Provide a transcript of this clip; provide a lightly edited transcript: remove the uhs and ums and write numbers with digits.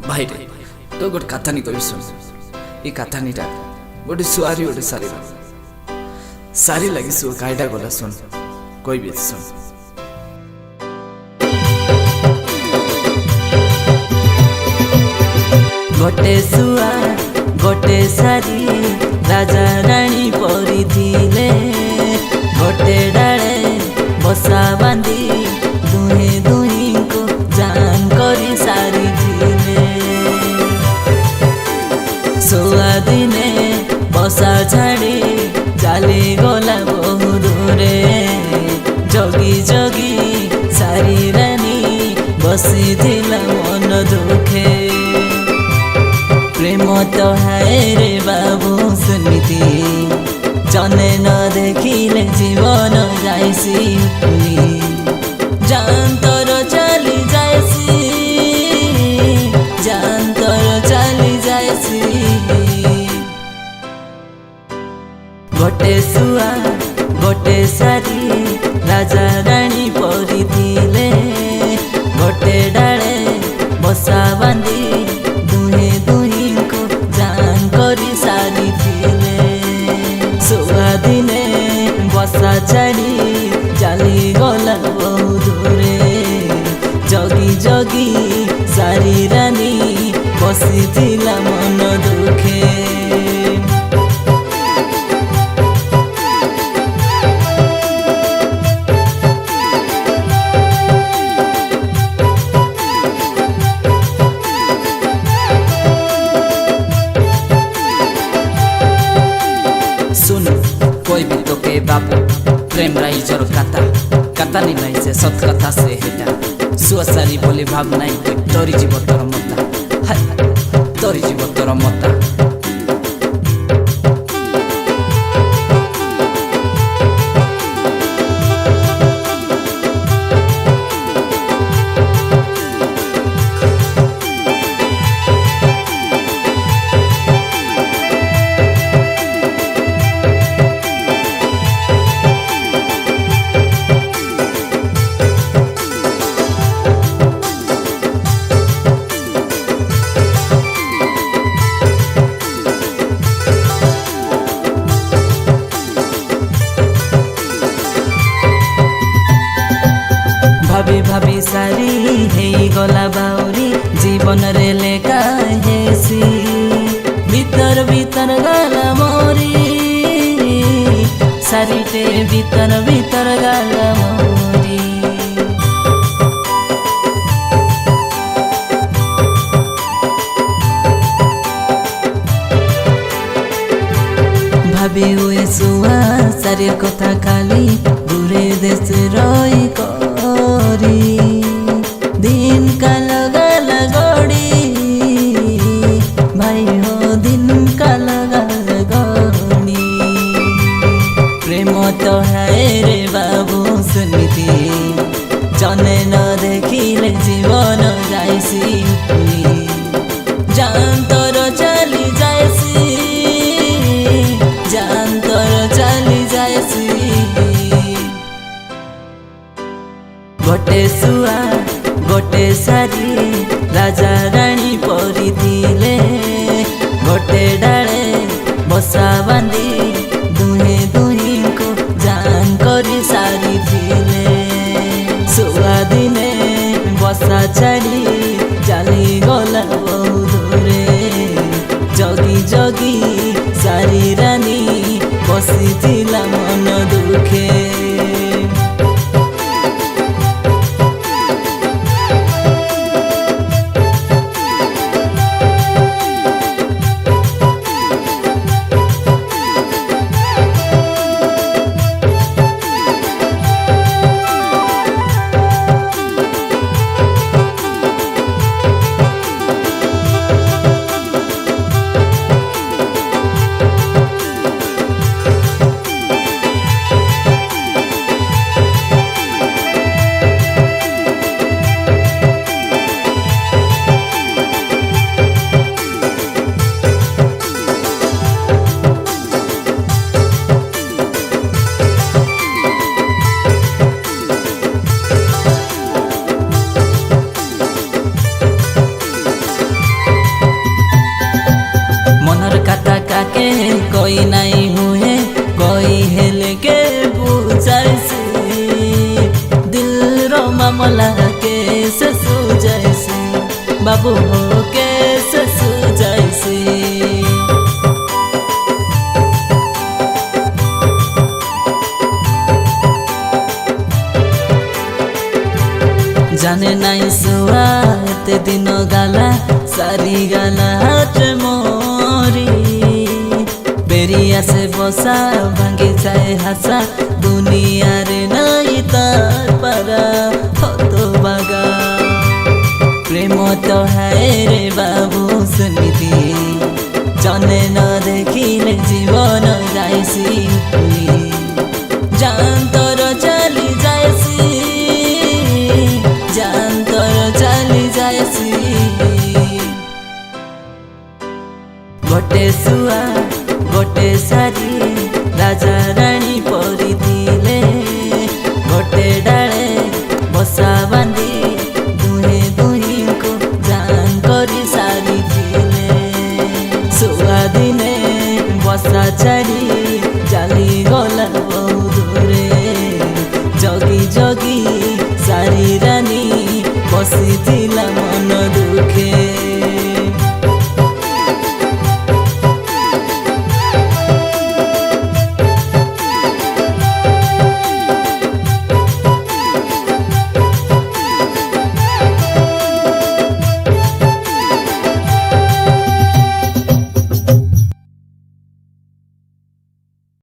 भाईरे तो गोटे कथानी कह शुण ये कथानीटा गोटे सुआरी गोटे सारी सारी लगी शुआ कईटा गला शुण कह शुण गोटे सुआ गोटे सारी राजा राणी परी थिले गोटे डाले बसा बांधी दुहे दुही को जान करी सारी थिले सुआ दिने बसा छाड़ी चली गला बहु दूरे जगी जगी सारी रानी बसी थिला मन दुखे प्रेम तो है रे बाबू सुनीति जने न देखिले जीवन जाइसी जान तोर चली जाइसी जान तोर चली जाइसी गोटे सुआ गोटे सारी राजा राणी परी थिले गोटे डाले बसा बांधी दुहे दुही को जान करी सारी थिले सुआ दिने बसा छाड़ी चली गला बहु दूरे जगी जगी सारी रानी बसी थिला मन दुखे सुन कोई भी तो के बाबू प्रेम राई जर कथा नहीं नहीं से सत कथा से हेटा सुअसारी बोली भाव नहीं तोरी जीव तोर मता तोरी जीव तोर मता भाभी भाभी सारी हे गला बाउरी जीवन रे लेका हेसी भीतर भीतर गला मोरी सारी टे भीतर भीतर गला मोरी भाभी हुए सुआ सारी कथा खाली दूरे देश रही दिन का लगा लगोड़ी भाई हो दिन का लगा लगोड़ी प्रेम तो है रे बाबू सुनीति जने न देखिले जीवन जाइसी जान तोर चली जाइसी जान तोर चली जाइसी गोटे सुआ गोटे सारी राजा राणी परी थिले गोटे डाले बसा बांधी दुहे दुही को जान करी सारी थिले सुआ दिने बसा छाड़ी चली गला बहु दूरे जगी जगी सारी रानी बसी थिला मन दुखे कोई नहीं हुए कोई हेले के बुझाइसी दिल रो मामला कैसे सुझाइसी बाबू हो कैसे सुझाइसी जाने नहीं सुआ एते दिन गाला सारी गाला हाथ मोरी बेरिया से बसा भांगी जाए हासा दुनिया रे नहीं तार पारा हतो बागा प्रेम तो है रे बाबू सुनिति जने न देखिले जीवन जाइसी जान तोर चली जाइसी जान तोर चली जाइसी गोटे सुआ गोटे सारी राजा रानी परी थिले गोटे डाले बसा बांधी दुहे दुही को जान करी सारी थिले सुआ दिने बसा छाड़ी चली गला बहुत दूरे जगी जगी सारी रानी बसी